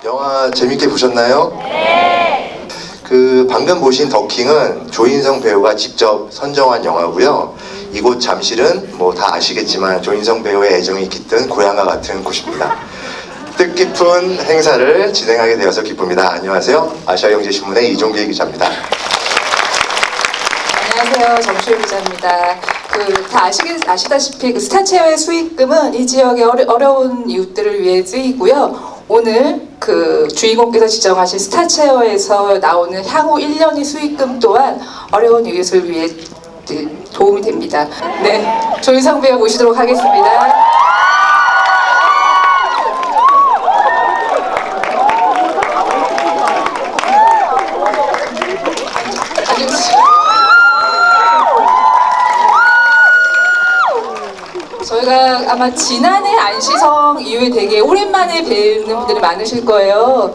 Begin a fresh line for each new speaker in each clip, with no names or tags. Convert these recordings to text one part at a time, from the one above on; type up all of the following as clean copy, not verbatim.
영화 재밌게 보셨나요? 네! 방금 보신 더킹은 조인성 배우가 직접 선정한 영화고요. 이곳 잠실은 뭐 다 아시겠지만 조인성 배우의 애정이 깃든 고향과 같은 곳입니다. 뜻깊은 행사를 진행하게 되어서 기쁩니다. 안녕하세요. 아시아경제신문의 이종길 기자입니다.
안녕하세요. 정수일 기자입니다. 다 아시다시피 스타체어의 수익금은 이 지역의 어려운 이웃들을 위해 쓰이고요. 오늘 주인공께서 지정하신 스타체어에서 나오는 향후 1년의 수익금 또한 어려운 이웃을 위해 도움이 됩니다. 네, 조인성 배우 모시도록 하겠습니다. 저희가 아마 지난해 안시성 이후에 되게 오랜만에 뵙는 분들이 많으실 거예요.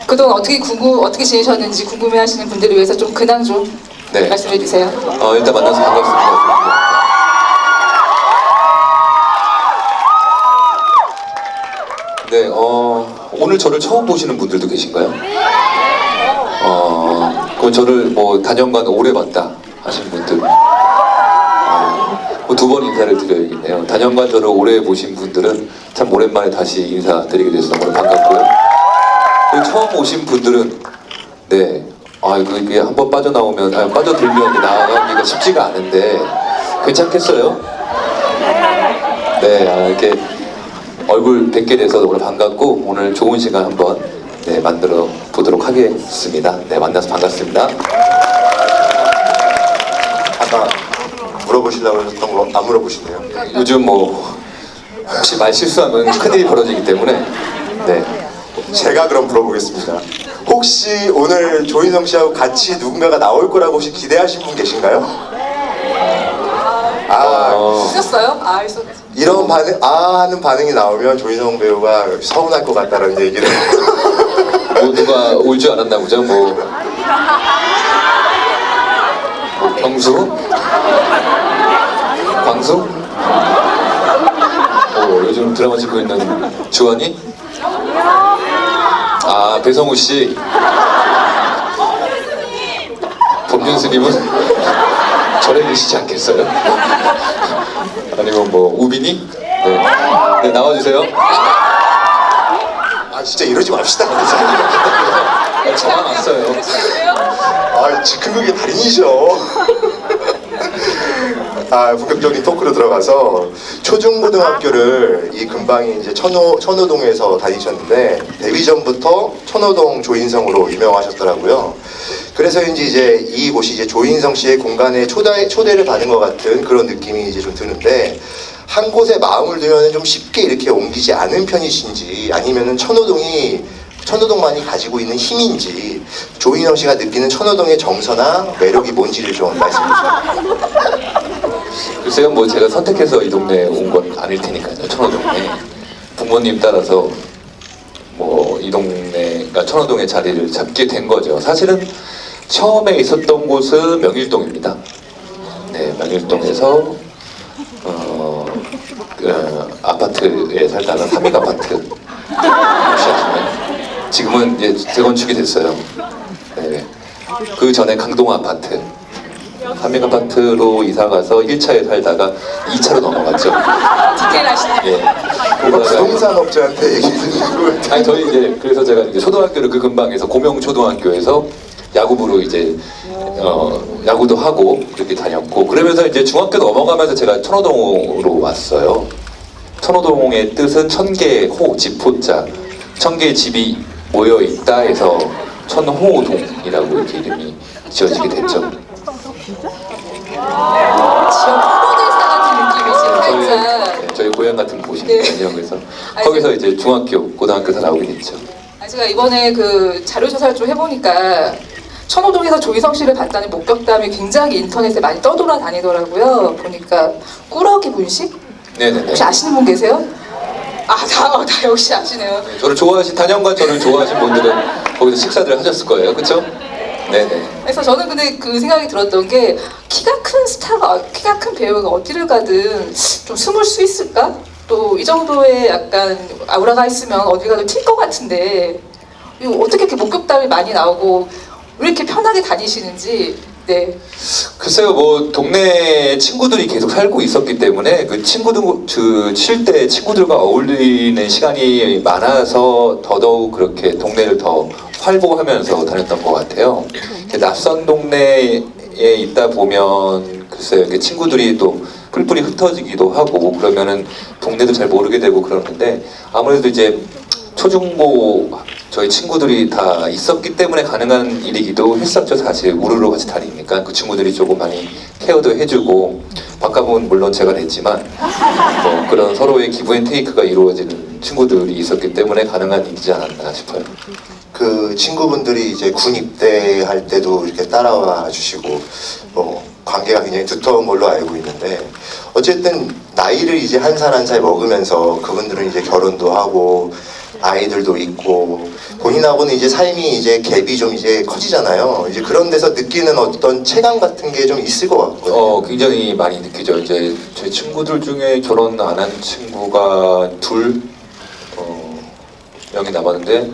그동안 어떻게 지내셨는지 궁금해하시는 분들을 위해서 좀 근황 좀 말씀해 주세요.
일단 만나서 반갑습니다. 네, 오늘 저를 처음 보시는 분들도 계신가요? 그럼 저를 뭐 단연간 오래 봤다 하신 분들. 두 번 인사를 드려야겠네요. 단연간 저를 오래 보신 분들은 참 오랜만에 다시 인사드리게 돼서 너무 반갑고요. 그리고 처음 오신 분들은 네, 그게 한번 빠져나오면 빠져들면 나가기가 쉽지가 않은데 괜찮겠어요? 네, 이렇게 얼굴 뵙게 돼서 너무 반갑고 오늘 좋은 시간 한번 만들어 보도록 하겠습니다. 네, 만나서 반갑습니다.
아까 물어보시려고 하셨던 거 안 물어보시네요.
요즘 뭐 혹시 말 실수하면 큰일이 벌어지기 때문에 네.
제가 그럼 물어보겠습니다. 혹시 오늘 조인성 씨하고 같이 누군가가 나올 거라고 혹시 기대하신 분 계신가요?
있었어요?
이런 반응, 하는 반응이 나오면 조인성 배우가 서운할 것 같다는 얘기를.
뭐 누가 올 줄 알았나 보죠. 뭐 경수? 광수? 요즘 드라마 찍고 있는 주원이? 배성우 씨. 법륜스님은 절에 계시지 않겠어요? 아니면 뭐 우빈이? 네, 나와주세요.
진짜 이러지 맙시다.
저만 왔어요.
즉흥극의 달인이죠. 본격적인 토크로 들어가서 초중고등학교를 이 근방이 이제 천호동에서 다니셨는데 데뷔 전부터 천호동 조인성으로 유명하셨더라고요. 그래서 이제 이곳이 이제 조인성 씨의 공간에 초대를 받은 것 같은 그런 느낌이 이제 좀 드는데 한 곳에 마음을 두면 좀 쉽게 이렇게 옮기지 않은 편이신지 아니면은 천호동만이 가지고 있는 힘인지 조인성 씨가 느끼는 천호동의 정서나 매력이 뭔지를 좀 말씀해 주세요.
글쎄요, 뭐 제가 선택해서 이 동네에 온 건 아닐 테니까요. 천호동에 부모님 따라서 뭐 이 동네가 천호동의 자리를 잡게 된 거죠. 사실은 처음에 있었던 곳은 명일동입니다. 네, 명일동에서 아파트에 살다가 삼익 아파트 지금은 이제 재건축이 됐어요. 네. 그 전에 강동 아파트, 삼익 아파트로 이사가서 1차에 살다가 2차로 넘어갔죠.
디테일하시네요.
예.
부동산 업자한테 얘기 듣는 거.
저희 이제 그래서 제가 이제 초등학교를 그 근방에서 고명초등학교에서 야구부로 이제 야구도 하고 그렇게 다녔고 그러면서 이제 중학교 넘어가면서 제가 천호동으로 왔어요. 천호동의 뜻은 천개호, 집호자, 천개의 집이 모여 있다 해서 천호동이라고 이렇게 이름이 지어지게 됐죠.
지역 프로데사 같은 느낌이신
저희 고향 같은 곳이니까요. 그래서 거기서 이제 중학교, 고등학교 다 나오게 됐죠.
제가 이번에 자료 조사를 좀 해보니까 천호동에서 조인성 씨를 봤다는 목격담이 굉장히 인터넷에 많이 떠돌아다니더라고요. 보니까 꾸러기 분식?
네네네.
혹시 아시는 분 계세요? 다 역시 아시네요.
네, 단연간 저를 좋아하신 분들은 거기서 식사들 하셨을 거예요, 그렇죠? 네네.
그래서 저는 근데 그 생각이 들었던 게 키가 큰 배우가 어디를 가든 좀 숨을 수 있을까? 또 이 정도의 약간 아우라가 있으면 어디 가도 튈 것 같은데 이거 어떻게 이렇게 목격담이 많이 나오고 왜 이렇게 편하게 다니시는지. 네.
글쎄요, 뭐 동네 친구들이 계속 살고 있었기 때문에 그 친구들 칠 때 친구들과 어울리는 시간이 많아서 더더욱 그렇게 동네를 더 활보하면서 다녔던 것 같아요. 낯선 동네에 있다 보면 글쎄요, 이렇게 친구들이 또 뿔뿔이 흩어지기도 하고 그러면은 동네도 잘 모르게 되고 그러는데 아무래도 이제 초중고 저희 친구들이 다 있었기 때문에 가능한 일이기도 했었죠. 사실 우르르 같이 다니니까 그 친구들이 조금 많이 케어도 해주고 밥값은 물론 제가 냈지만 뭐 그런 서로의 기브앤테이크가 이루어지는 친구들이 있었기 때문에 가능한 일이지 않았나 싶어요.
그 친구분들이 이제 군 입대할 때도 이렇게 따라와 주시고 뭐 관계가 굉장히 두터운 걸로 알고 있는데 어쨌든 나이를 이제 한 살 한 살 먹으면서 그분들은 이제 결혼도 하고 아이들도 있고 본인하고는 이제 삶이 이제 갭이 좀 이제 커지잖아요. 이제 그런 데서 느끼는 어떤 체감 같은 게 좀 있을 것 같거든요.
굉장히 많이 느끼죠. 이제 제 친구들 중에 결혼 안 한 친구가 명이 남았는데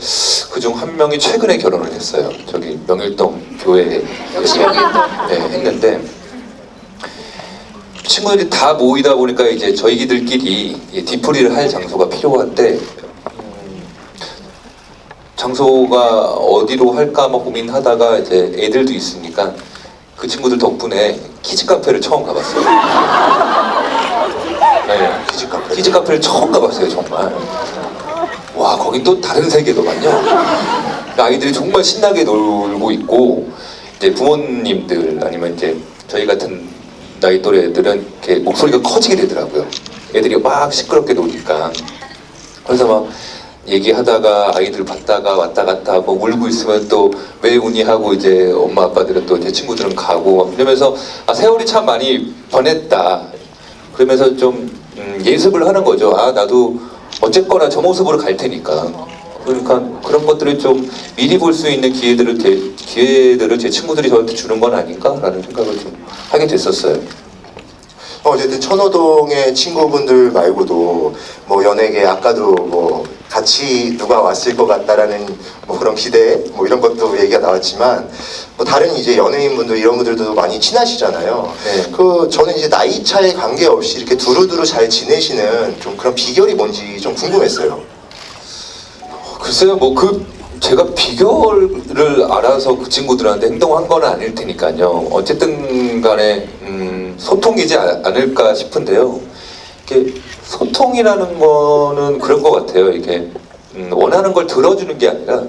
그중 한 명이 최근에 결혼을 했어요. 저기 명일동 교회에
역시 명일동.
네, 했는데 친구들이 다 모이다 보니까 이제 저희들끼리 뒤풀이를 할 장소가 필요한데 장소가 어디로 할까 막 고민하다가 이제 애들도 있으니까 그 친구들 덕분에 키즈 카페를 처음 가봤어요. 네, 키즈 카페를 처음 가봤어요, 정말. 와, 거긴 또 다른 세계더만요. 아이들이 정말 신나게 놀고 있고 이제 부모님들 아니면 이제 저희 같은 나이 또래 애들은 이렇게 목소리가 커지게 되더라고요. 애들이 막 시끄럽게 노니까. 그래서 막 얘기하다가 아이들 봤다가 왔다 갔다 하고 울고 있으면 또 왜 우니 하고 이제 엄마 아빠들은 또 제 친구들은 가고 이러면서 세월이 참 많이 변했다. 그러면서 좀 예습을 하는 거죠. 나도 어쨌거나 저 모습으로 갈 테니까. 그러니까 그런 것들을 좀 미리 볼 수 있는 기회들을 제 친구들이 저한테 주는 건 아닌가라는 생각을 좀 하게 됐었어요.
어쨌든 천호동의 친구분들 말고도 뭐 연예계 아까도 뭐 같이 누가 왔을 것 같다라는 뭐 그런 기대 뭐 이런 것도 얘기가 나왔지만 뭐 다른 이제 연예인분들 이런 분들도 많이 친하시잖아요.
네.
저는 이제 나이 차에 관계없이 이렇게 두루두루 잘 지내시는 좀 그런 비결이 뭔지 좀 궁금했어요.
글쎄요, 뭐 제가 비결을 알아서 그 친구들한테 행동한 건 아닐 테니까요. 어쨌든 간에 소통이지 않을까 싶은데요. 이렇게 소통이라는 거는 그런 것 같아요. 이렇게 원하는 걸 들어주는 게 아니라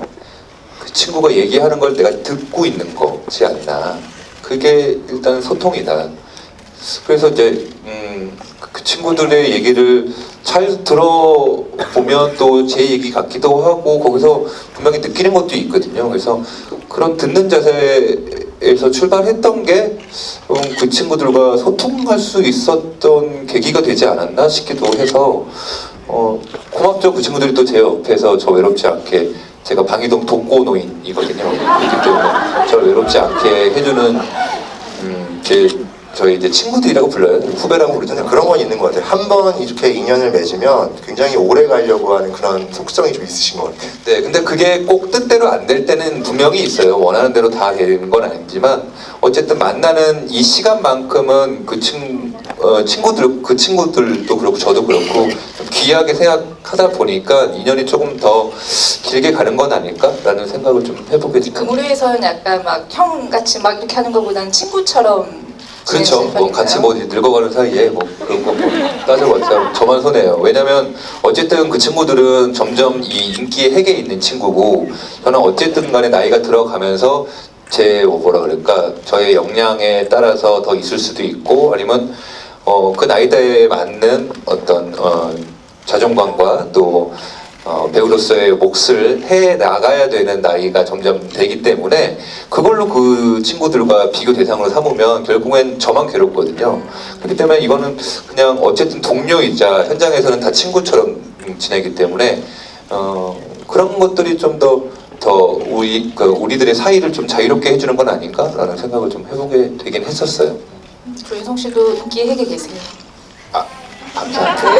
그 친구가 얘기하는 걸 내가 듣고 있는 거지 않나. 그게 일단 소통이다. 그래서 이제 그 친구들의 얘기를 잘 들어보면 또 제 얘기 같기도 하고 거기서 분명히 느끼는 것도 있거든요. 그래서 그런 듣는 자세에서 출발했던 게 그 친구들과 소통할 수 있었던 계기가 되지 않았나 싶기도 해서 고맙죠. 그 친구들이 또 제 옆에서 저 외롭지 않게 제가 방이동 독고노인이거든요. 그렇기 때문에 저를 외롭지 않게 해주는 저희 이제 친구들이라고 불러요. 후배라고 부르잖아요.
그런 건 있는 것 같아요. 한 번 이렇게 인연을 맺으면 굉장히 오래 가려고 하는 그런 속성이 좀 있으신 것 같아요.
네, 근데 그게 꼭 뜻대로 안 될 때는 분명히 있어요. 원하는 대로 다 되는 건 아니지만 어쨌든 만나는 이 시간만큼은 그 친구들도 그렇고 저도 그렇고 좀 귀하게 생각하다 보니까 인연이 조금 더 길게 가는 건 아닐까라는 생각을 좀 해보게
그
됩니다.
무리에서는 약간 막 형같이 막 이렇게 하는 것보다는 친구처럼.
그렇죠.
지내시는
뭐 같이 뭐 늙어가는 사이에 뭐 그런 거 뭐 따져봤자 저만 손해요. 왜냐면 어쨌든 그 친구들은 점점 이 인기의 핵에 있는 친구고 저는 어쨌든 간에 나이가 들어가면서 제 뭐라 그럴까 저의 역량에 따라서 더 있을 수도 있고 아니면 그 나이대에 맞는 어떤 자존감과 또 배우로서의 몫을 해 나가야 되는 나이가 점점 되기 때문에 그걸로 그 친구들과 비교 대상으로 삼으면 결국엔 저만 괴롭거든요. 그렇기 때문에 이거는 그냥 어쨌든 동료이자 현장에서는 다 친구처럼 지내기 때문에 그런 것들이 좀 더 우리들의 사이를 좀 자유롭게 해주는 건 아닌가라는 생각을 좀 해보게 되긴 했었어요.
조인성 씨도 인기의 핵에 계세요.
감사합니다.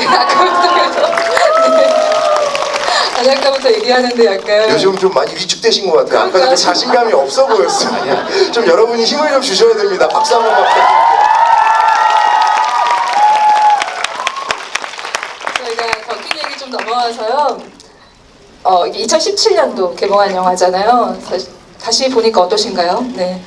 네, 아까부터 얘기하는데 약간
요즘 좀 많이 위축되신 것 같아요. 아까
그러니까요.
전에 자신감이 없어 보였어요. 좀 여러분이 힘을 좀 주셔야 됩니다. 박수 한번 부탁드릴게요.
저희가 더 긴 얘기 좀 넘어와서요. 이게 2017년도 개봉한 영화잖아요. 다시 보니까 어떠신가요? 네.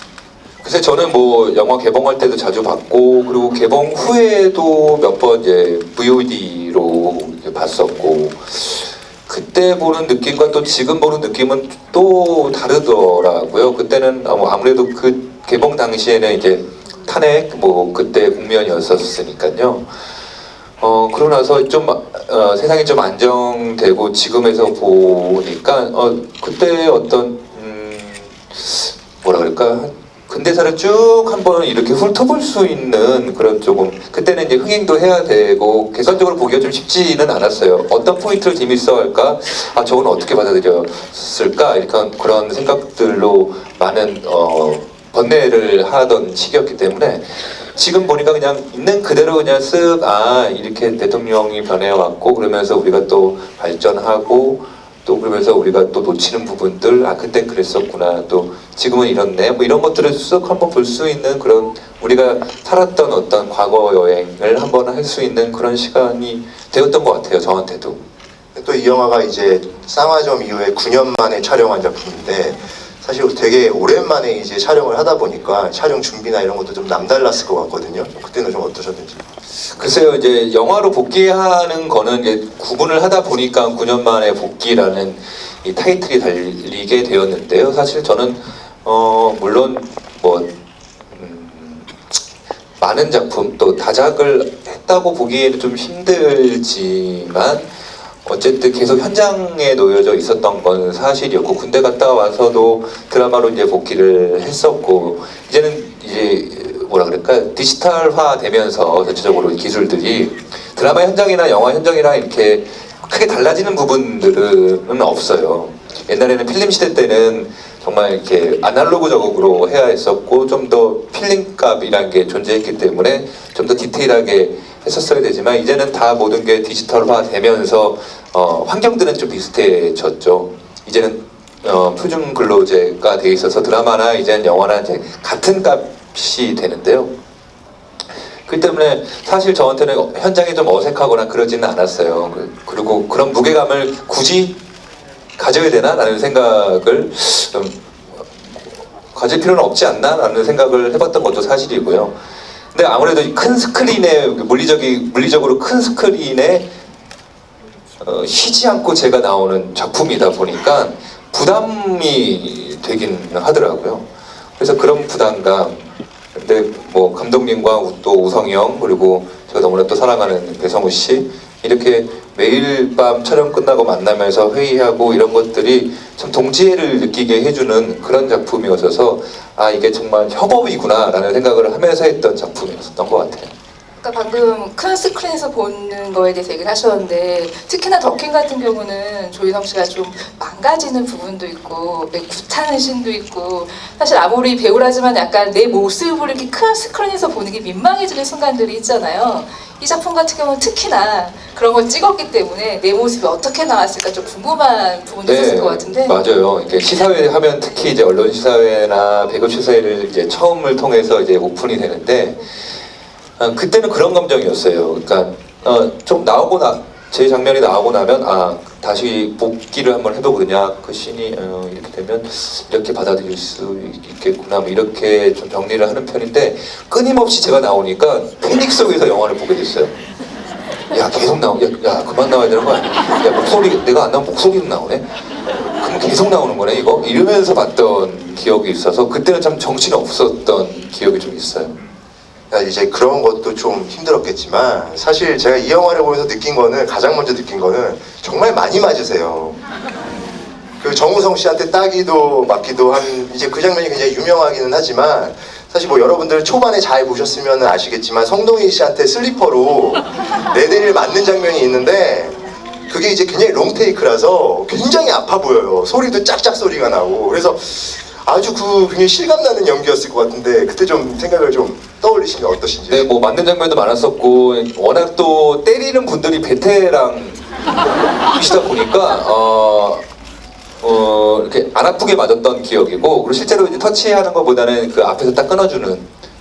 글쎄 저는 뭐 영화 개봉할 때도 자주 봤고 그리고 개봉 후에도 몇 번 이제 VOD로 봤었고 그때 보는 느낌과 또 지금 보는 느낌은 또 다르더라고요. 그때는 아무래도 그 개봉 당시에는 이제 탄핵 뭐 그때 국면이었었으니까요. 그러고 나서 좀 세상이 좀 안정되고 지금에서 보니까 그때 어떤 뭐라 그럴까 근대사를 쭉 한번 이렇게 훑어볼 수 있는 그런 조금 그때는 이제 흥행도 해야 되고 객관적으로 보기가 좀 쉽지는 않았어요. 어떤 포인트를 재밌어 할까? 아 저건 어떻게 받아들였을까? 이렇게 그런 생각들로 많은 번뇌를 하던 시기였기 때문에 지금 보니까 그냥 있는 그대로 그냥 이렇게 대통령이 변해왔고 그러면서 우리가 또 발전하고 또 그러면서 우리가 또 놓치는 부분들 그때 그랬었구나 또 지금은 이렇네 뭐 이런 것들을 쓱 한번 볼 수 있는 그런 우리가 살았던 어떤 과거 여행을 한번 할 수 있는 그런 시간이 되었던 것 같아요 저한테도.
또 이 영화가 이제 쌍화점 이후에 9년 만에 촬영한 작품인데 사실 되게 오랜만에 이제 촬영을 하다 보니까 촬영 준비나 이런 것도 좀 남달랐을 것 같거든요. 그때는 좀 어떠셨는지.
글쎄요, 이제 영화로 복귀하는 거는 이제 구분을 하다 보니까 9년 만에 복귀라는 이 타이틀이 달리게 되었는데요. 사실 저는 물론 뭐 많은 작품 또 다작을 했다고 보기에는 좀 힘들지만 어쨌든 계속 현장에 놓여져 있었던 건 사실이었고 군대 갔다 와서도 드라마로 이제 복귀를 했었고 이제는 이제 뭐라 그럴까 디지털화 되면서 전체적으로 기술들이 드라마 현장이나 영화 현장이랑 이렇게 크게 달라지는 부분들은 없어요. 옛날에는 필름 시대 때는 정말 이렇게 아날로그적으로 해야 했었고 좀 더 필름값이라는 게 존재했기 때문에 좀 더 디테일하게 했었어야 되지만 이제는 다 모든 게 디지털화 되면서 환경들은 좀 비슷해졌죠. 이제는 표준 근로제가 돼 있어서 드라마나 이제는 영화나 이제 같은 값이 되는데요. 그 때문에 사실 저한테는 현장이 좀 어색하거나 그러지는 않았어요. 그리고 그런 무게감을 굳이 가져야 되나? 라는 생각을 가질 필요는 없지 않나? 라는 생각을 해봤던 것도 사실이고요. 근데 아무래도 큰 스크린에 물리적으로 큰 스크린에 쉬지 않고 제가 나오는 작품이다 보니까 부담이 되긴 하더라고요. 그래서 그런 부담감. 근데 뭐 감독님과 또 우성이 형 그리고 제가 너무나 또 사랑하는 배성우 씨 이렇게 매일 밤 촬영 끝나고 만나면서 회의하고 이런 것들이 참 동지애를 느끼게 해주는 그런 작품이어서 이게 정말 협업이구나 라는 생각을 하면서 했던 작품이었던 것 같아요.
그러니까 방금 큰 스크린에서 보는 거에 대해서 얘기를 하셨는데 특히나 더킹 같은 경우는 조인성 씨가 좀 망가지는 부분도 있고 구타는 신도 있고 사실 아무리 배우라지만 약간 내 모습을 이렇게 큰 스크린에서 보는 게 민망해지는 순간들이 있잖아요. 이 작품 같은 경우는 특히나 그런 걸 찍었기 때문에 내 모습이 어떻게 나왔을까 좀 궁금한 부분도 있었을 것 같은데.
맞아요. 이렇게 시사회 하면 특히 이제 언론 시사회나 배급 시사회를 이제 처음을 통해서 이제 오픈이 되는데 그때는 그런 감정이었어요. 그러니까 좀 제 장면이 나오고 나면 다시 복귀를 한번 해보거든요. 그 씬이 이렇게 되면 이렇게 받아들일 수 있겠구나 뭐 이렇게 좀 정리를 하는 편인데 끊임없이 제가 나오니까 패닉 속에서 영화를 보게 됐어요. 야 계속 야 그만 나와야 되는 거 아니야? 야 목소리 내가 안 나오면 목소리는 나오네? 그럼 계속 나오는 거네 이거? 이러면서 봤던 기억이 있어서 그때는 참 정신이 없었던 기억이 좀 있어요.
이제 그런 것도 좀 힘들었겠지만 사실 제가 이 영화를 보면서 가장 먼저 느낀 거는 정말 많이 맞으세요. 그 정우성 씨한테 따기도 맞기도 한 이제 그 장면이 굉장히 유명하기는 하지만 사실 뭐 여러분들 초반에 잘 보셨으면 아시겠지만 성동희 씨한테 슬리퍼로 4대를 맞는 장면이 있는데 그게 이제 굉장히 롱테이크라서 굉장히 아파 보여요. 소리도 짝짝 소리가 나고 그래서 아주 굉장히 실감나는 연기였을 것 같은데 그때 좀 생각을 좀 떠올리시면 어떠신지.
네, 뭐 맞는 장면도 많았었고 워낙 또 때리는 분들이 베테랑이시다 보니까 이렇게 안 아프게 맞았던 기억이고, 그리고 실제로 이제 터치하는 것보다는 그 앞에서 딱 끊어주는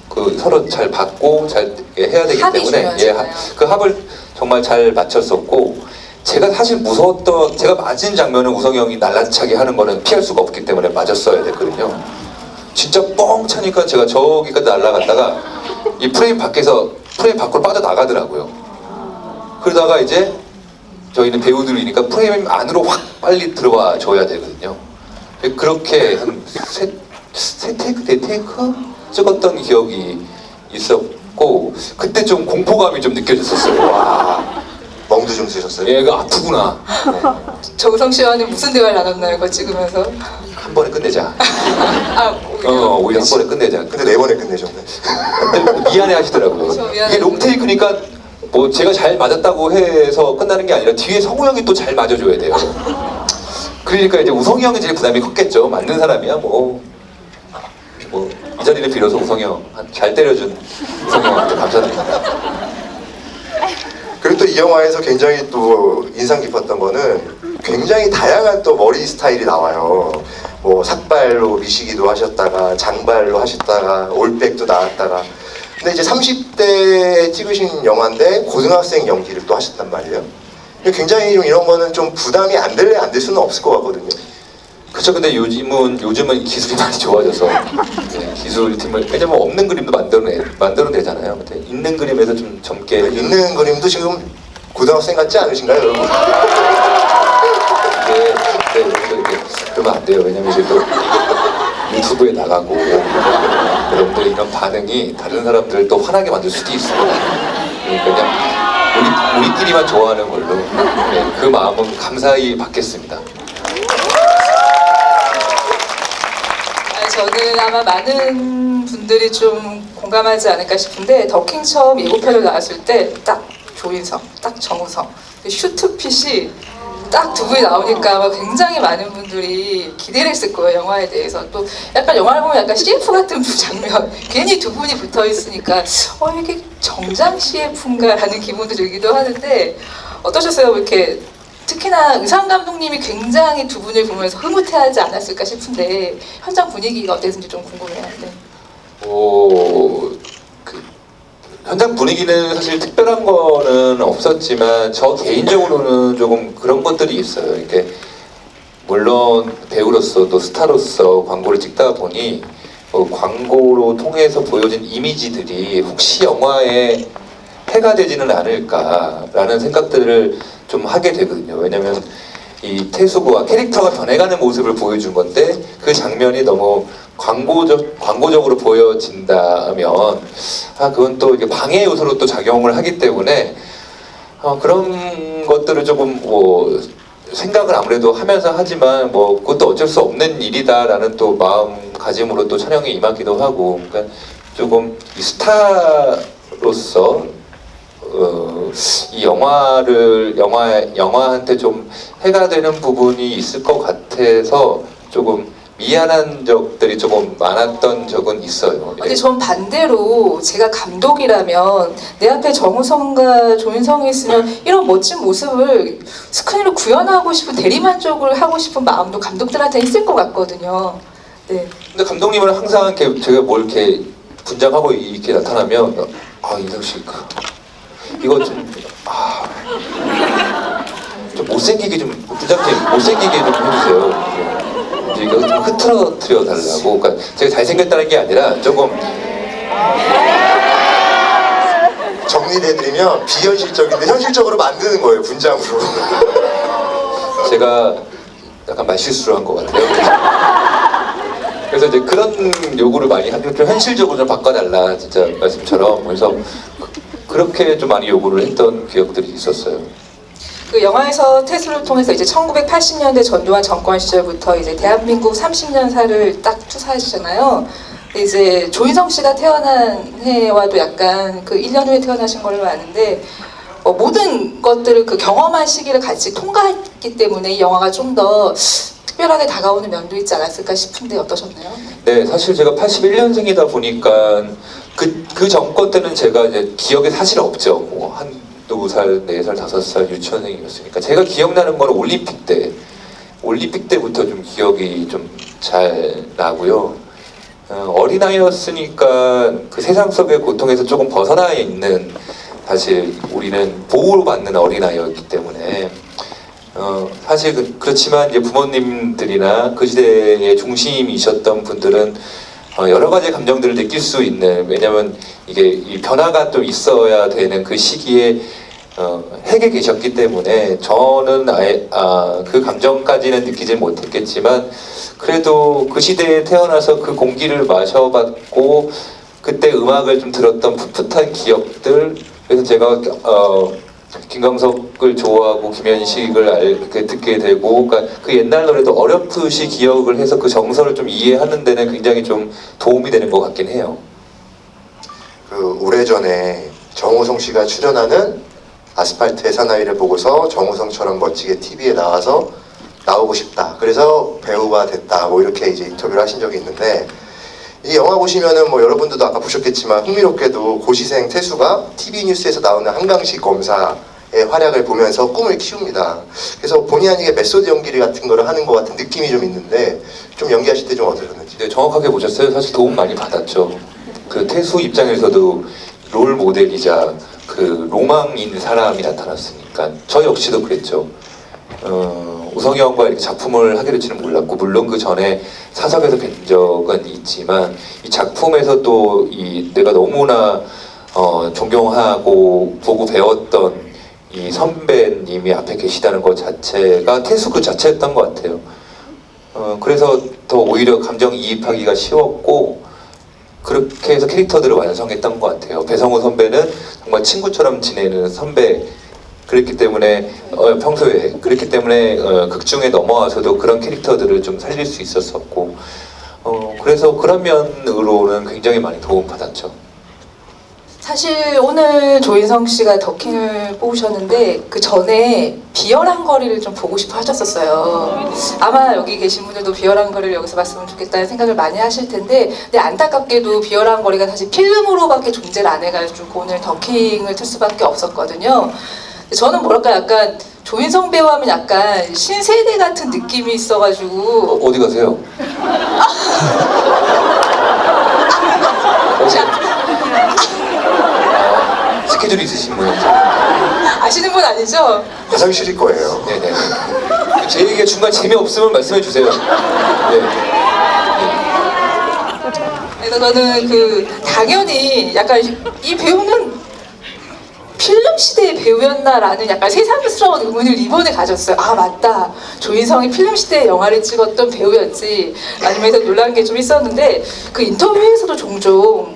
그 서로 잘 받고 잘 해야 되기
합이
때문에
중요하잖아요.
그 합을 정말 잘 맞췄었고, 제가 사실 무서웠던, 제가 맞은 장면은 우성이 형이 날라차게 하는 거는 피할 수가 없기 때문에 맞았어야 됐거든요. 진짜 뻥 차니까 제가 저기까지 날아갔다가 이 프레임 밖으로 빠져나가더라고요. 그러다가 이제 저희는 배우들이니까 프레임 안으로 확 빨리 들어와 줘야 되거든요. 그렇게 한 세 테이크, 네 테이크 찍었던 기억이 있었고, 그때 좀 공포감이 좀 느껴졌었어요. 와,
멍도 좀 쓰셨어요?
얘가 아프구나.
정우성 씨와는 무슨 대화를 나눴나요? 그거 찍으면서?
한 번에 끝내자.
아,
오히려 한 번에 끝내자.
근데 4번에 끝내셨네.
근데 미안해 하시더라고요.
그렇죠, 미안해.
이게 롱테이크니까 뭐 제가 잘 맞았다고 해서 끝나는 게 아니라 뒤에 성우 형이 또 잘 맞아줘야 돼요. 그러니까 이제 우성이 형이 제일 부담이 컸겠죠. 맞는 사람이야 뭐 이 자리를 빌어서 우성이 형 잘 때려준 우성이 형한테 감사드립니다.
그리고 또 이 영화에서 굉장히 또 인상 깊었던 거는 굉장히 다양한 또 머리 스타일이 나와요. 뭐 삭발로 미시기도 하셨다가 장발로 하셨다가 올백도 나왔다가, 근데 이제 30대에 찍으신 영화인데 고등학생 연기를 또 하셨단 말이에요. 근데 굉장히 좀 이런 거는 좀 부담이 안 될 수는 없을 것 같거든요.
그쵸. 근데 요즘은 기술이 많이 좋아져서 기술팀을, 왜냐면 없는 그림도 만들어내잖아요. 근데 있는 그림에서 좀 젊게
있는 그림도 지금 고등학생 같지 않으신가요, 여러분?
이렇게 그러면 안 돼요. 왜냐면 이제 또 유튜브에 나가고 여러분들 이런 반응이 다른 사람들을 또 화나게 만들 수도 있어요. 그냥 우리끼리만 좋아하는 걸로 그 마음은 감사히 받겠습니다.
저는 아마 많은 분들이 좀 공감하지 않을까 싶은데, 더킹 처음 예고편을 나왔을 때 딱 조인성, 딱 정우성, 슈트핏이 딱 두 분이 나오니까 아마 굉장히 많은 분들이 기대를 했을 거예요, 영화에 대해서. 또 약간 영화를 보면 약간 CF 같은 장면, 괜히 두 분이 붙어 있으니까 이게 정장 CF인가라는 기분도 들기도 하는데, 어떠셨어요? 이렇게 특히나 의상 감독님이 굉장히 두 분을 보면서 흐뭇해하지 않았을까 싶은데 현장 분위기가 어땠는지 좀 궁금해요. 네.
현장 분위기는 사실 특별한 거는 없었지만 저 개인적으로는 조금 그런 것들이 있어요. 이게 물론 배우로서 또 스타로서 광고를 찍다 보니 광고로 통해서 보여진 이미지들이 혹시 영화에 해가 되지는 않을까라는 생각들을 좀 하게 되거든요. 왜냐면 이 태수구와 캐릭터가 변해가는 모습을 보여준 건데 그 장면이 너무 광고적으로 보여진다면 그건 또 이게 방해 요소로 또 작용을 하기 때문에 그런 것들을 조금 생각을 아무래도 하면서 하지만 그것도 어쩔 수 없는 일이다라는 또 마음가짐으로 또 촬영에 임하기도 하고, 그러니까 조금 이 스타로서 이 영화한테 좀 해가 되는 부분이 있을 것 같아서 조금 미안한 적들이 조금 많았던 적은 있어요.
근데 전 반대로 제가 감독이라면 내 앞에 정우성과 조인성이 있으면 이런 멋진 모습을 스크린으로 구현하고 싶은, 대리만족을 하고 싶은 마음도 감독들한테 있을 것 같거든요. 네.
근데 감독님은 항상 이렇게 제가 뭘 이렇게 분장하고 이렇게 나타나면 인성 씨 이거 좀 못생기게 좀 분장팀 못생기게 좀 해주세요. 이거 좀 흐트러뜨려 달라고. 그러니까 제가 잘생겼다는 게 아니라 조금
정리를 해드리면 비현실적인데 현실적으로 만드는 거예요, 분장으로.
제가 약간 말실수를 한 것 같아요. 그래서 이제 그런 요구를 많이 하면 좀 현실적으로 좀 바꿔달라, 진짜 말씀처럼. 그래서 그렇게 좀 많이 요구를 했던 기억들이 있었어요.
그 영화에서 태수를 통해서 이제 1980년대 전두환 정권 시절부터 이제 대한민국 30년사를 딱 투사하시잖아요. 이제 조인성 씨가 태어난 해와도 약간 그 1년 후에 태어나신 걸로 아는데, 모든 것들을 그 경험한 시기를 같이 통과했기 때문에 이 영화가 좀 더 특별하게 다가오는 면도 있지 않았을까 싶은데 어떠셨나요?
네, 사실 제가 81년생이다 보니까 그 정권 때는 제가 이제 기억에 사실 없죠. 뭐 한두 살, 4살, 5살 유치원생이었으니까 제가 기억나는 건 올림픽 때부터 좀 기억이 좀 잘 나고요. 어린아이였으니까 그 세상 속의 고통에서 조금 벗어나 있는, 사실 우리는 보호를 받는 어린아이였기 때문에 사실 그렇지만 이제 부모님들이나 그 시대의 중심이셨던 분들은 여러 가지 감정들을 느낄 수 있는, 왜냐면 이게 이 변화가 또 있어야 되는 그 시기에 핵에 계셨기 때문에 저는 그 감정까지는 느끼지 못했겠지만 그래도 그 시대에 태어나서 그 공기를 마셔봤고 그때 음악을 좀 들었던 풋풋한 기억들, 그래서 제가 김광석을 좋아하고 김현식을 이렇게 듣게 되고, 그러니까 그 옛날 노래도 어렴풋이 기억을 해서 그 정서를 좀 이해하는 데는 굉장히 좀 도움이 되는 것 같긴 해요.
그 오래전에 정우성 씨가 출연하는 아스팔트의 사나이를 보고서 정우성처럼 멋지게 TV에 나오고 싶다. 그래서 배우가 됐다. 뭐 이렇게 이제 인터뷰를 하신 적이 있는데, 이 영화 보시면은 뭐 여러분들도 아까 보셨겠지만 흥미롭게도 고시생 태수가 TV 뉴스에서 나오는 한강식 검사의 활약을 보면서 꿈을 키웁니다. 그래서 본의 아니게 메소드 연기 같은 거를 하는 것 같은 느낌이 좀 있는데, 좀 연기하실 때 좀 어떠셨는지?
네, 정확하게 보셨어요. 사실 도움 많이 받았죠. 그 태수 입장에서도 롤 모델이자 그 로망인 사람이 나타났으니까 저 역시도 그랬죠. 우성이 형과 이렇게 작품을 하게 될 줄은 몰랐고, 물론 그 전에 사석에서 뵌 적은 있지만 이 작품에서 또 내가 너무나 존경하고 보고 배웠던 이 선배님이 앞에 계시다는 것 자체가 태수 그 자체였던 것 같아요. 그래서 더 오히려 감정이입하기가 쉬웠고, 그렇게 해서 캐릭터들을 완성했던 것 같아요. 배성우 선배는 정말 친구처럼 지내는 선배, 그랬기 때문에 평소에 그랬기 때문에 극중에 넘어와서도 그런 캐릭터들을 좀 살릴 수 있었었고, 그래서 그런 면으로는 굉장히 많이 도움 받았죠.
사실 오늘 조인성 씨가 더킹을 뽑으셨는데 그 전에 비열한 거리를 좀 보고 싶어 하셨었어요. 아마 여기 계신 분들도 비열한 거리를 여기서 봤으면 좋겠다는 생각을 많이 하실 텐데, 근데 안타깝게도 비열한 거리가 사실 필름으로밖에 존재를 안 해가지고 오늘 더킹을 틀 수밖에 없었거든요. 저는 뭐랄까 약간 조인성 배우 하면 약간 신세대 같은 느낌이 있어가지고.
어디 가세요? 스케줄이 있으신 분이죠?
아시는 분 아니죠?
화장실일 거예요.
네네. 제 얘기가 중간 재미없으면 말씀해 주세요. 네.
그래서 저는 당연히 약간 이 배우는 필름 시대의 배우였나라는 약간 새삼스러운 의문을 이번에 가졌어요. 아 맞다, 조인성이 필름 시대의 영화를 찍었던 배우였지 아니면서 놀란 게 좀 있었는데, 그 인터뷰에서도 종종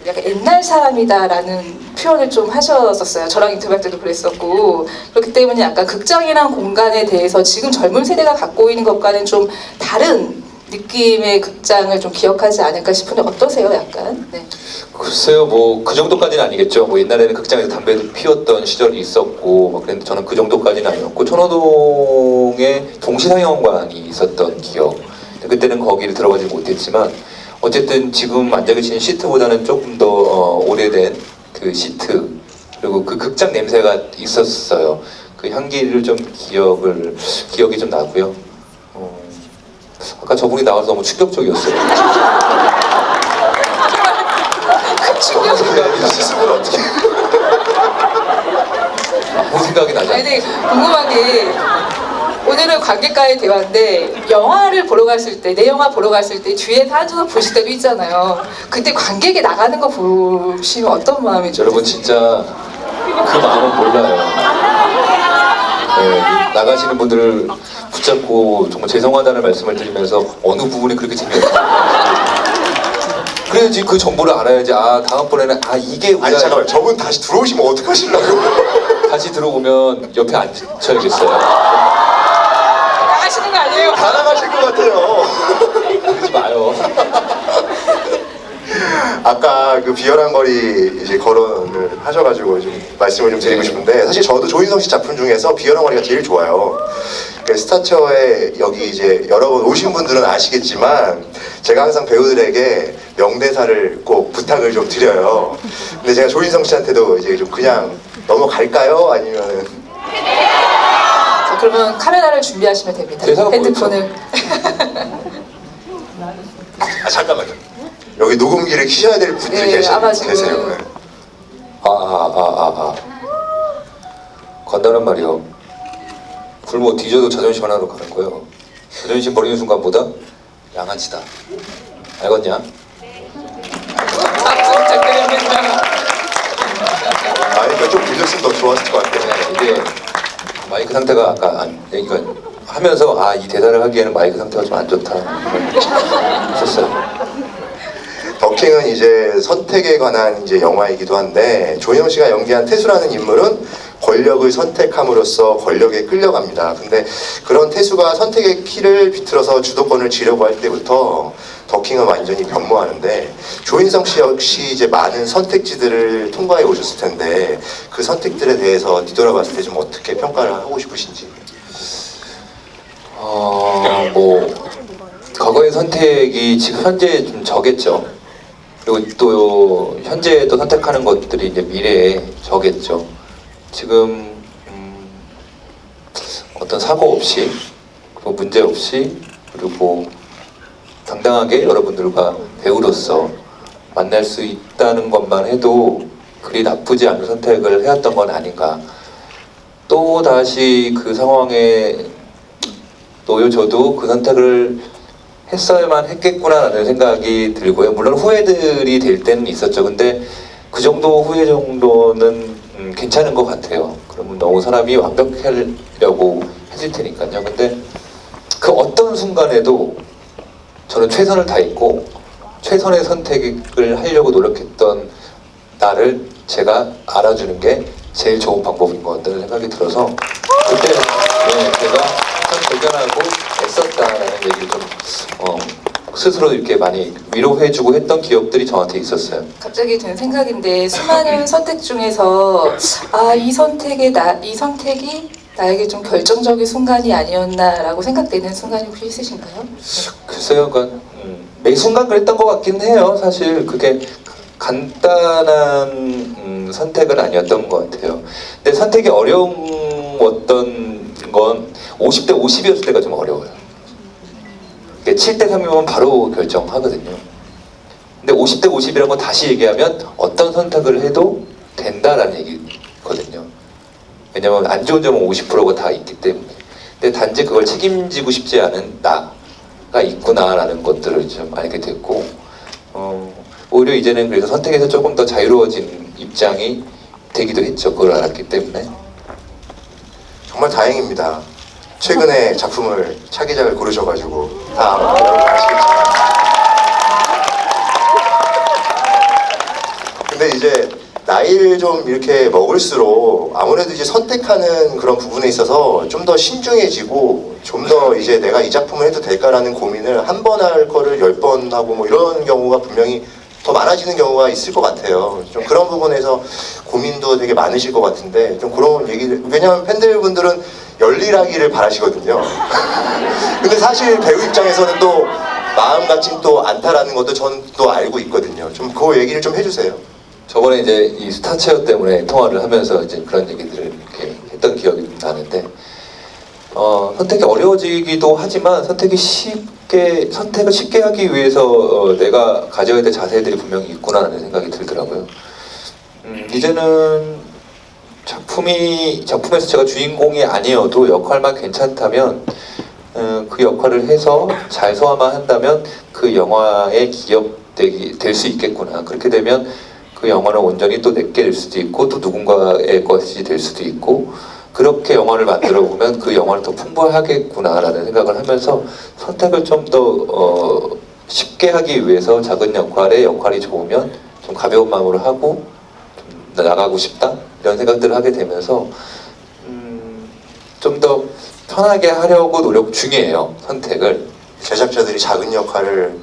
약간 옛날 사람이다라는 표현을 좀 하셨었어요. 저랑 인터뷰할 때도 그랬었고, 그렇기 때문에 약간 극장이란 공간에 대해서 지금 젊은 세대가 갖고 있는 것과는 좀 다른 느낌의 극장을 좀 기억하지 않을까 싶은데 어떠세요? 약간. 네.
글쎄요, 뭐 그 정도까지는 아니겠죠. 뭐 옛날에는 극장에서 담배도 피웠던 시절이 있었고, 막 그랬는데 저는 그 정도까지는 아니었고, 천호동에 동시상영관이 있었던 기억. 그때는 거기를 들어가지 못했지만 어쨌든 지금 앉아 계신 시트보다는 조금 더 오래된 그 시트, 그리고 그 극장 냄새가 있었어요. 그 향기를 좀 기억이 좀 나고요. 아까 저분이 나와서 너무 충격적이었어요.
시스템을 어떻게?
아무 생각이 나지 않아요.
근데 궁금한 게, 오늘은 관객과의 대화인데 영화를 보러 갔을 때, 내 영화 보러 갔을 때 뒤에서 앉아서 보실 때도 있잖아요. 그때 관객이 나가는 거 보시면 어떤 마음이 좀
여러분 진짜 그 마음은 몰라요. 네, 나가시는 분들을 붙잡고 정말 죄송하다는 말씀을 드리면서 어느 부분이 그렇게 재미없어요. 그래야지 그 정보를 알아야지. 아 다음번에는 이게 우리가.
아니 잠깐만, 저분 다시 들어오시면 어떡하시려고?
다시 들어오면 옆에 앉혀야겠어요.
나가시는 거 아니에요?
다 나가실 것 같아요.
그러지 마요.
아까 그 비열한 거리 이제 거론을 하셔가지고 좀 말씀을 좀 드리고 싶은데 사실 저도 조인성 씨 작품 중에서 비열한 거리가 제일 좋아요. 그 스타처에 여기 이제 여러 번 오신 분들은 아시겠지만 제가 항상 배우들에게 명대사를 꼭 부탁을 좀 드려요. 근데 제가 조인성 씨한테도 이제 좀 그냥 넘어갈까요? 아니면은
자, 그러면 카메라를 준비하시면 됩니다.
대사가
핸드폰을.
아 잠깐만요. 여기 녹음기를 키셔야 될 분들이
네, 아마 지금-
계세요. 네.
간단한 말이요. 굶어 뒤져도 자존심 하나로 가는 거예요. 자존심 버리는 순간보다 양아치다. 알겠냐?
아니 좀 빌렸으면 더 좋았을 것 같아요.
네, 이게 마이크 상태가 아까 그러니까 하면서 이 대사를 하기에는 마이크 상태가 좀 안 좋다. 있었어요.
더킹은 이제 선택에 관한 이제 영화이기도 한데 조인성 씨가 연기한 태수라는 인물은 권력을 선택함으로써 권력에 끌려갑니다. 근데 그런 태수가 선택의 키를 비틀어서 주도권을 쥐려고 할 때부터 더킹은 완전히 변모하는데 조인성 씨 역시 이제 많은 선택지들을 통과해 오셨을 텐데 그 선택들에 대해서 뒤돌아봤을 때 좀 어떻게 평가를 하고 싶으신지.
뭐 과거의 선택이 지금 현재 좀 적겠죠. 그리고 또 현재 또 선택하는 것들이 이제 미래에 적겠죠. 지금 어떤 사고 없이 그리고 문제 없이 그리고 당당하게 여러분들과 배우로서 만날 수 있다는 것만 해도 그리 나쁘지 않은 선택을 해왔던 건 아닌가. 또 다시 그 상황에 놓여져도 그 선택을 했어야만 했겠구나라는 생각이 들고요. 물론 후회들이 될 때는 있었죠. 근데 그 정도 후회 정도는 괜찮은 것 같아요. 그러면 너무 사람이 완벽하려고 해질 테니까요. 근데 그 어떤 순간에도 저는 최선을 다했고 최선의 선택을 하려고 노력했던 나를 제가 알아주는 게 제일 좋은 방법인 것 같다는 생각이 들어서 그때 제가 참 대견하고 애썼다라는 얘기를 좀 스스로 이렇게 많이 위로해주고 했던 기억들이 저한테 있었어요.
갑자기 든 생각인데 수많은 선택 중에서 이 선택이 나에게 좀 결정적인 순간이 아니었나라고 생각되는 순간이 혹시 있으신가요?
글쎄요, 매 순간 그랬던 것 같긴 해요. 사실 그게 간단한 선택은 아니었던 것 같아요. 근데 선택이 어려웠던 건 50대 50이었을 때가 좀 어려워요. 7대 3이면 바로 결정하거든요. 근데 50대 50이라는 건 다시 얘기하면 어떤 선택을 해도 된다라는 얘기거든요. 왜냐면 안 좋은 점은 50%가 다 있기 때문에. 근데 단지 그걸 책임지고 싶지 않은 나가 있구나라는 것들을 좀 알게 됐고 오히려 이제는 그래서 선택에서 조금 더 자유로워진 입장이 되기도 했죠. 그걸 알았기 때문에.
정말 다행입니다. 최근에 작품을 차기작을 고르셔가지고 다 여러분 아시겠지만 근데 이제 나이를 좀 이렇게 먹을수록 아무래도 이제 선택하는 그런 부분에 있어서 좀 더 신중해지고 좀 더 이제 내가 이 작품을 해도 될까라는 고민을 한 번 할 거를 10번 하고 뭐 이런 경우가 분명히 더 많아지는 경우가 있을 것 같아요. 좀 그런 부분에서 고민도 되게 많으실 것 같은데 좀 그런 얘기를 왜냐하면 팬들분들은 열일하기를 바라시거든요. 근데 사실 배우 입장에서는 또 마음같이 또 않다라는 것도 저는 또 알고 있거든요. 좀 그 얘기를 좀 해주세요.
저번에 이제 이 스타체어 때문에 통화를 하면서 이제 그런 얘기들을 이렇게 했던 기억이 좀 나는데 선택이 어려워지기도 하지만 선택을 쉽게 하기 위해서 내가 가져야 될 자세들이 분명히 있구나라는 생각이 들더라고요. 이제는 작품에서 제가 주인공이 아니어도 역할만 괜찮다면 그 역할을 해서 잘 소화만 한다면 그 영화의 기억이 될 수 있겠구나. 그렇게 되면 그 영화는 온전히 또 내게 될 수도 있고 또 누군가의 것이 될 수도 있고 그렇게 영화를 만들어 보면 그 영화를 더 풍부하겠구나라는 생각을 하면서 선택을 좀 더 쉽게 하기 위해서 작은 역할이 좋으면 좀 가벼운 마음으로 하고 좀 나가고 싶다 이런 생각들을 하게 되면서 좀 더 편하게 하려고 노력 중이에요. 선택을.
제작자들이 작은 역할을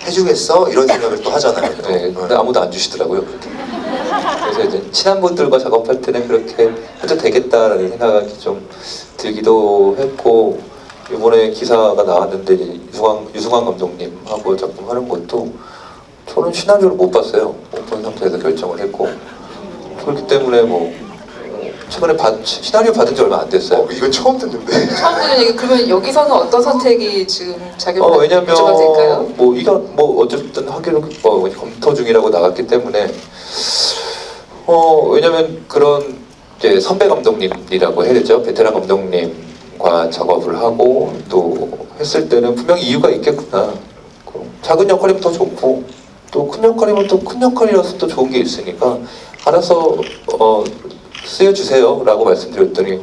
해주겠어? 이런 생각을 또 하잖아요. 또.
네, 근데 아무도 안 주시더라고요. 그렇게. 그래서 이제 친한 분들과 작업할 때는 그렇게 해도 되겠다라는 생각이 좀 들기도 했고, 이번에 기사가 나왔는데 이제 유승환 감독님하고 작품 하는 것도 저는 시나리오를 못 봤어요. 못 본 상태에서 결정을 했고, 그렇기 때문에 뭐 최근에 시나리오 받은 지 얼마 안 됐어요.
이건 처음 듣는데.
처음 듣는 얘기. 그러면 여기서는 어떤 선택이 지금 작용을
왜냐면
여쭤봐도 될까요?
뭐 이건 뭐 어쨌든 하기로 검토 중이라고 나갔기 때문에 왜냐면 그런 이제 선배 감독님이라고 해야 되죠. 베테랑 감독님과 작업을 하고 또 했을 때는 분명히 이유가 있겠구나. 작은 역할이면 더 좋고 또 큰 역할이면 또 큰 역할이라서 또 좋은 게 있으니까 알아서 쓰여주세요라고 말씀드렸더니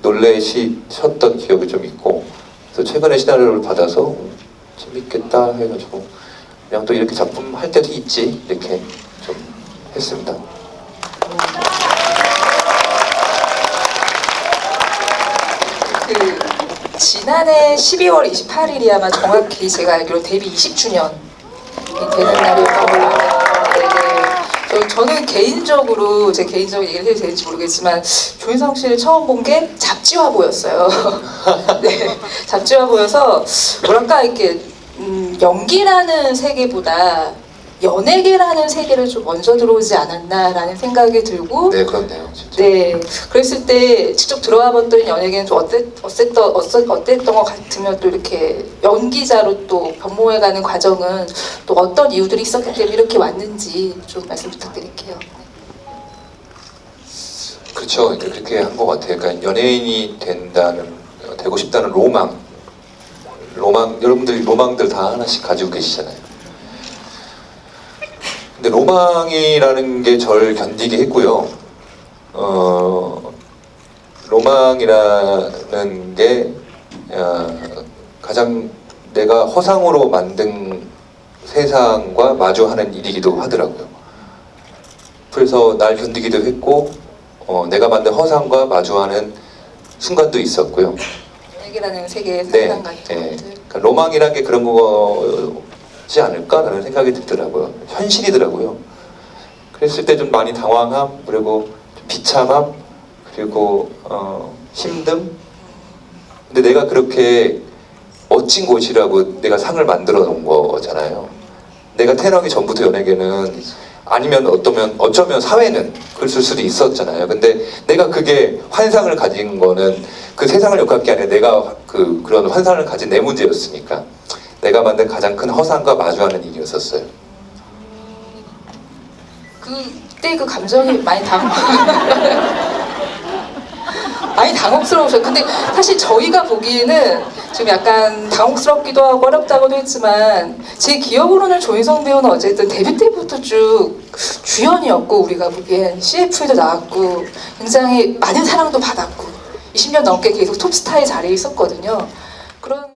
놀라셨던 기억이 좀 있고, 그래서 최근에 시나리오를 받아서 재밌겠다 해가지고 그냥 또 이렇게 작품 할 때도 있지 이렇게 좀 했습니다.
그 지난해 12월 28일이 아마 정확히 제가 알기로 데뷔 20주년이 되는 날이었던 걸로 아는데, 저는 개인적으로 제 개인적인 얘기를 해도 되는지 모르겠지만 조인성 씨를 처음 본 게 잡지화보였어요. 네, 잡지화보여서 뭐랄까 이렇게 연기라는 세계보다 연예계라는 세계를 좀 먼저 들어오지 않았나라는 생각이 들고,
네, 그렇네요, 진짜.
네, 그랬을 때 직접 들어와 봤더니 연예계는 좀 어땠던 것 같으면 또 이렇게 연기자로 또 변모해가는 과정은 또 어떤 이유들이 있었기 때문에 이렇게 왔는지 좀 말씀 부탁드릴게요.
그렇죠. 그러니까 그렇게 한 것 같아요. 그러니까 연예인이 되고 싶다는 로망, 여러분들이 로망들 다 하나씩 가지고 계시잖아요. 근데 로망이라는 게 저를 견디게 했고요. 로망이라는 게 가장 내가 허상으로 만든 세상과 마주하는 일이기도 하더라고요. 그래서 날 견디기도 했고, 내가 만든 허상과 마주하는 순간도 있었고요.
연예계라는 세계의
네,
상상 같은
네.
것들.
그러니까 로망이란 게 그런 거지 않을까라는 생각이 들더라고요. 현실이더라고요. 그랬을 때 좀 많이 당황함, 그리고 좀 비참함, 그리고 힘듦. 근데 내가 그렇게 멋진 곳이라고 내가 상을 만들어 놓은 거잖아요. 내가 태어나기 전부터 연예계는, 아니면 어쩌면 사회는 그럴 수도 있었잖아요. 근데 내가 그게 환상을 가진 거는 그 세상을 욕할 게 아니라 내가 그런 환상을 가진 내 문제였으니까 내가 만든 가장 큰 허상과 마주하는 일이었었어요.
그때 그 감정이 많이 많이 당혹스러우셔요. 근데 사실 저희가 보기에는 좀 약간 당혹스럽기도 하고 어렵다고도 했지만, 제 기억으로는 조인성 배우는 어쨌든 데뷔 때부터 쭉 주연이었고, 우리가 보기엔 CF에도 나왔고 굉장히 많은 사랑도 받았고 20년 넘게 계속 톱스타의 자리에 있었거든요. 그런